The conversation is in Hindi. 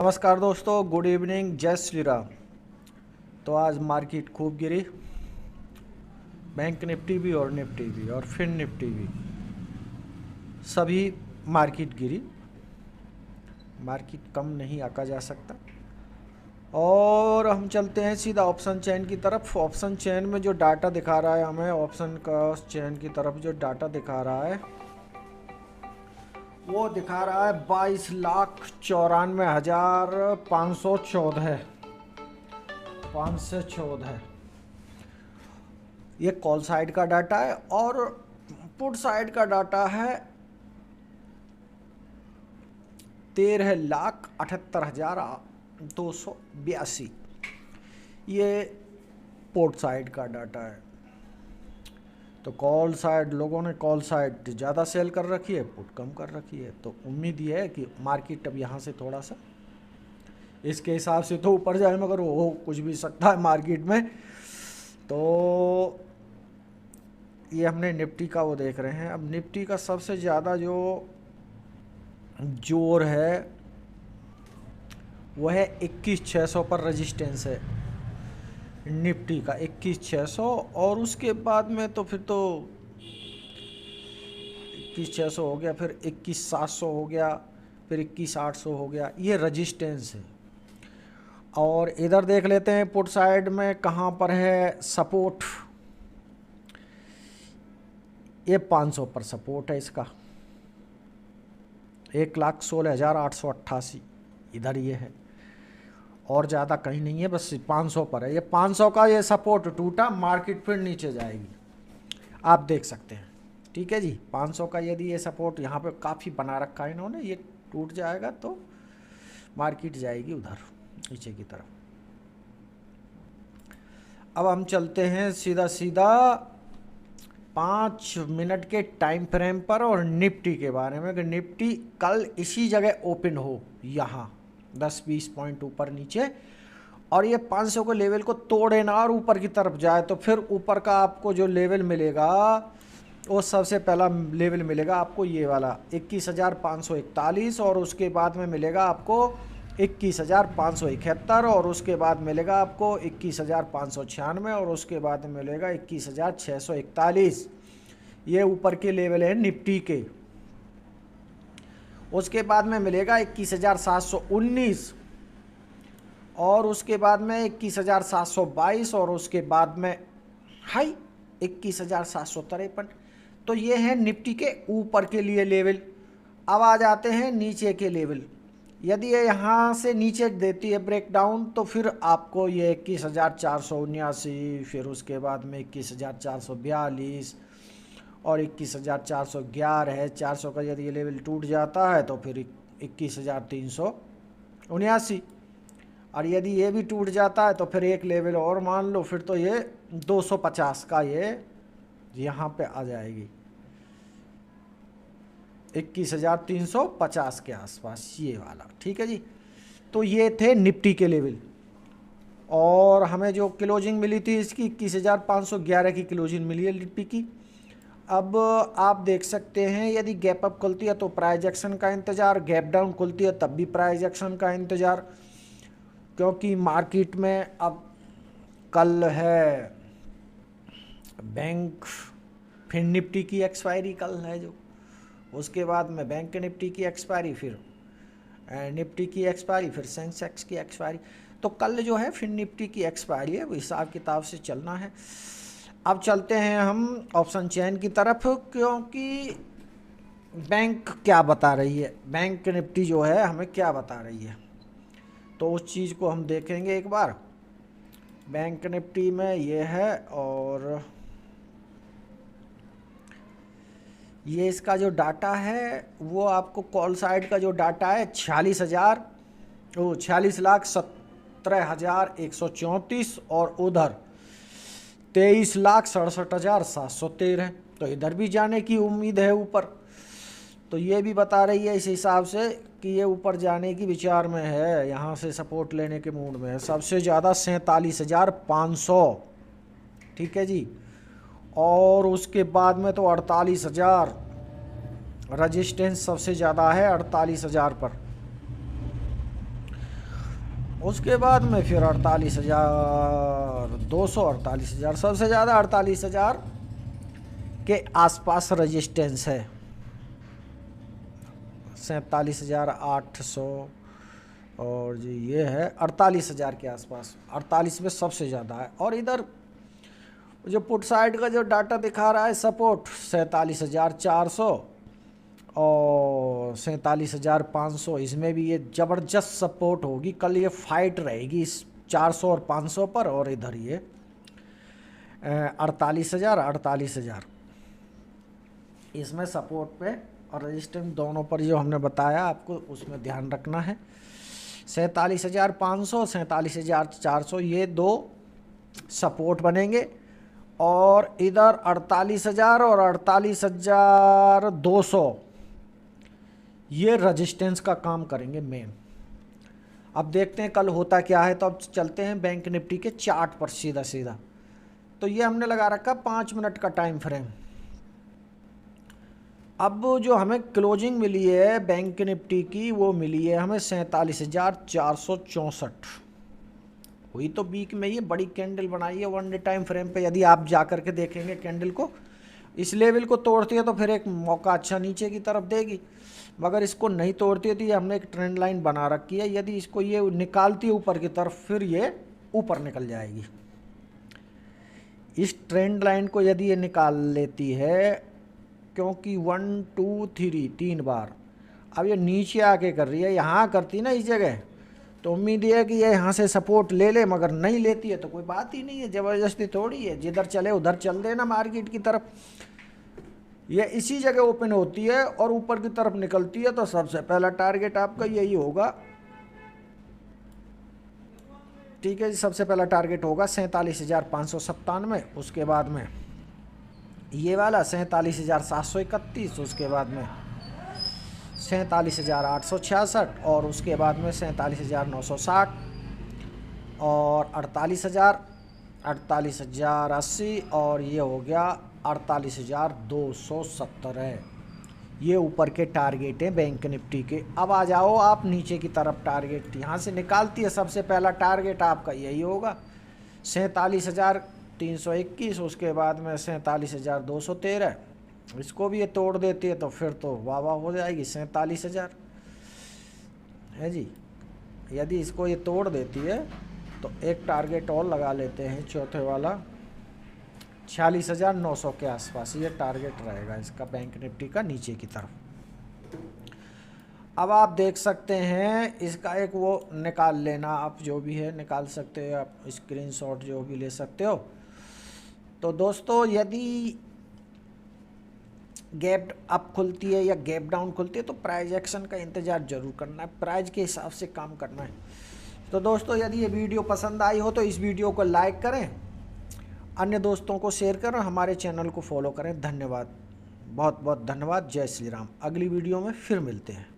नमस्कार दोस्तों, गुड इवनिंग, जय श्री राम। तो आज मार्केट खूब गिरी, बैंक निफ्टी भी और निफ्टी भी और फिर निफ्टी भी, सभी मार्केट गिरी। मार्केट कम नहीं आका जा सकता। और हम चलते हैं सीधा ऑप्शन चेन की तरफ। ऑप्शन चेन में जो डाटा दिखा रहा है हमें, ऑप्शन का चेन की तरफ जो डाटा दिखा रहा है वो दिखा रहा है 22,94,514। ये कॉल साइड का डाटा है और पुट साइड का डाटा है 13,78,282। ये पोर्ट साइड का डाटा है। तो कॉल साइड, लोगों ने कॉल साइड ज़्यादा सेल कर रखी है, पुट कम कर रखी है। तो उम्मीद ये है कि मार्केट अब यहाँ से थोड़ा सा इसके हिसाब से तो ऊपर जाए, मगर वो कुछ भी सकता है मार्केट में। तो ये हमने निफ्टी का वो देख रहे हैं। अब निफ्टी का सबसे ज़्यादा जो जोर है वो है 21,600 पर रजिस्टेंस है निफ्टी का, 21,600। और उसके बाद में तो फिर तो 21,600 हो गया, फिर 21,700 हो गया, फिर 21,800 हो गया। ये रजिस्टेंस है। और इधर देख लेते हैं पुट साइड में कहाँ पर है सपोर्ट। ये 500 पर सपोर्ट है इसका, 1,16,888 इधर ये है, और ज़्यादा कहीं नहीं है, बस 500 पर है। ये 500 का ये सपोर्ट टूटा, मार्केट फिर नीचे जाएगी, आप देख सकते हैं। ठीक है जी, 500 का यदि ये सपोर्ट यहाँ पे काफ़ी बना रखा है इन्होंने, ये टूट जाएगा तो मार्केट जाएगी उधर नीचे की तरफ। अब हम चलते हैं सीधा सीधा 5 मिनट के टाइम फ्रेम पर और निफ्टी के बारे में कि निफ्टी कल इसी जगह ओपन हो, यहाँ 10-20 पॉइंट ऊपर नीचे, और ये 500 को लेवल को तोड़े ना और ऊपर की तरफ जाए। तो फिर ऊपर का आपको जो लेवल मिलेगा वो सबसे पहला लेवल मिलेगा आपको ये वाला 21,541, और उसके बाद में मिलेगा आपको 21,571, और उसके बाद मिलेगा आपको 21,596, और उसके बाद में मिलेगा 21,641। ये ऊपर के लेवल है निफ्टी के। उसके बाद में मिलेगा 21,719, और उसके बाद में 21,722, और उसके बाद में हाई 21,753। तो ये है निफ्टी के ऊपर के लिए लेवल। अब आ जाते हैं नीचे के लेवल। यदि ये यहाँ से नीचे देती है ब्रेकडाउन, तो फिर आपको ये 21,479, फिर उसके बाद में 21,442 और 21,411 है। 400 का यदि ये लेवल टूट जाता है तो फिर 21,379, और यदि ये भी टूट जाता है तो फिर एक लेवल और मान लो, फिर तो ये 250 का ये यहाँ पे आ जाएगी, 21,350 के आसपास ये वाला। ठीक है जी, तो ये थे निफ्टी के लेवल। और हमें जो क्लोजिंग मिली थी इसकी 21,511 की क्लोजिंग मिली है निफ्टी की। अब आप देख सकते हैं, यदि गैप अप खुलती है तो प्राइस एक्शन का इंतज़ार, गैप डाउन खुलती है तब भी प्राइस एक्शन का इंतज़ार, क्योंकि मार्केट में अब कल है बैंक, फिर निफ्टी की एक्सपायरी कल है जो, उसके बाद में बैंक निफ्टी की एक्सपायरी, फिर निफ्टी की एक्सपायरी, फिर सेंसेक्स की एक्सपायरी। तो कल जो है फिर निफ्टी की एक्सपायरी है, वो हिसाब किताब से चलना है। अब चलते हैं हम ऑप्शन चेन की तरफ, क्योंकि बैंक क्या बता रही है, बैंक निफ्टी जो है हमें क्या बता रही है, तो उस चीज़ को हम देखेंगे एक बार। बैंक निफ्टी में ये है, और ये इसका जो डाटा है वो आपको कॉल साइड का जो डाटा है 46,17,134, और उधर 23,67,713। तो इधर भी जाने की उम्मीद है ऊपर। तो ये भी बता रही है इस हिसाब से कि ये ऊपर जाने की विचार में है, यहाँ से सपोर्ट लेने के मूड में है। सबसे ज़्यादा 47,500। ठीक है जी, और उसके बाद में तो 48,000 रजिस्टेंस सबसे ज़्यादा है 48,000 पर। उसके बाद में फिर 48,200, 48,000, सबसे ज़्यादा 48,000 के आसपास रजिस्टेंस है। 47,800 और जी ये है 48,000 के आसपास, 48 में सबसे ज़्यादा है। और इधर जो पुट साइड का जो डाटा दिखा रहा है सपोर्ट 47,400 और 47,500, इसमें भी ये ज़बरदस्त सपोर्ट होगी। कल ये फाइट रहेगी इस 400 और 500 पर। और इधर ये 48,000 इसमें सपोर्ट पे और रजिस्टेंस दोनों पर जो हमने बताया आपको उसमें ध्यान रखना है। 47,500, 47,400 ये दो सपोर्ट बनेंगे। और इधर 48,000 और 48,200 ये रजिस्टेंस का काम करेंगे मेन। अब देखते हैं कल होता क्या है। तो अब चलते हैं बैंक निफ्टी के चार्ट पर सीधा सीधा। तो ये हमने लगा रखा 5 मिनट का टाइम फ्रेम। अब जो हमें क्लोजिंग मिली है बैंक निफ्टी की वो मिली है हमें 47,464 हुई। तो वीक में ये बड़ी कैंडल बनाई है 1 डे टाइम फ्रेम पे। यदि आप जा कर के देखेंगे कैंडल को, इस लेवल को तोड़ती है तो फिर एक मौका अच्छा नीचे की तरफ देगी, मगर इसको नहीं तोड़ती है तो ये हमने एक ट्रेंड लाइन बना रखी है। यदि इसको ये निकालती है ऊपर की तरफ फिर ये ऊपर निकल जाएगी। इस ट्रेंड लाइन को यदि ये निकाल लेती है, क्योंकि 1 2 3 3 बार अब ये नीचे आके कर रही है, यहाँ करती ना इस जगह, तो उम्मीद है कि ये यहाँ से सपोर्ट ले ले, मगर नहीं लेती है तो कोई बात ही नहीं है, ज़बरदस्ती थोड़ी है। जिधर चले उधर चल देना मार्केट की तरफ। ये इसी जगह ओपन होती है और ऊपर की तरफ निकलती है। तो सबसे पहला टारगेट आपका यही होगा, ठीक है जी। सबसे पहला टारगेट होगा 47,597, उसके बाद में ये वाला 47,731, उसके बाद में 47,866 और उसके बाद में 47,960 और 48,80 और ये हो गया 48,270 है। ये ऊपर के टारगेट हैं बैंक निफ्टी के। अब आ जाओ आप नीचे की तरफ। टारगेट यहाँ से निकालती है, सबसे पहला टारगेट आपका यही होगा 47,321, उसके बाद में 47,213। इसको भी ये तोड़ देती है तो फिर तो वाह वाह हो जाएगी 47,000 है जी। यदि इसको ये तोड़ देती है तो एक टारगेट और लगा लेते हैं, चौथे वाला 46,900 के आसपास ये टारगेट रहेगा इसका बैंक निफ्टी का नीचे की तरफ। अब आप देख सकते हैं इसका एक वो निकाल लेना, आप जो भी है निकाल सकते हो, आप स्क्रीनशॉट जो भी ले सकते हो। तो दोस्तों यदि गैप अप खुलती है या गैप डाउन खुलती है तो प्राइस एक्शन का इंतज़ार जरूर करना है, प्राइस के हिसाब से काम करना है। तो दोस्तों यदि ये वीडियो पसंद आई हो तो इस वीडियो को लाइक करें, अन्य दोस्तों को शेयर करें, हमारे चैनल को फॉलो करें। धन्यवाद, बहुत बहुत धन्यवाद। जय श्री राम। अगली वीडियो में फिर मिलते हैं।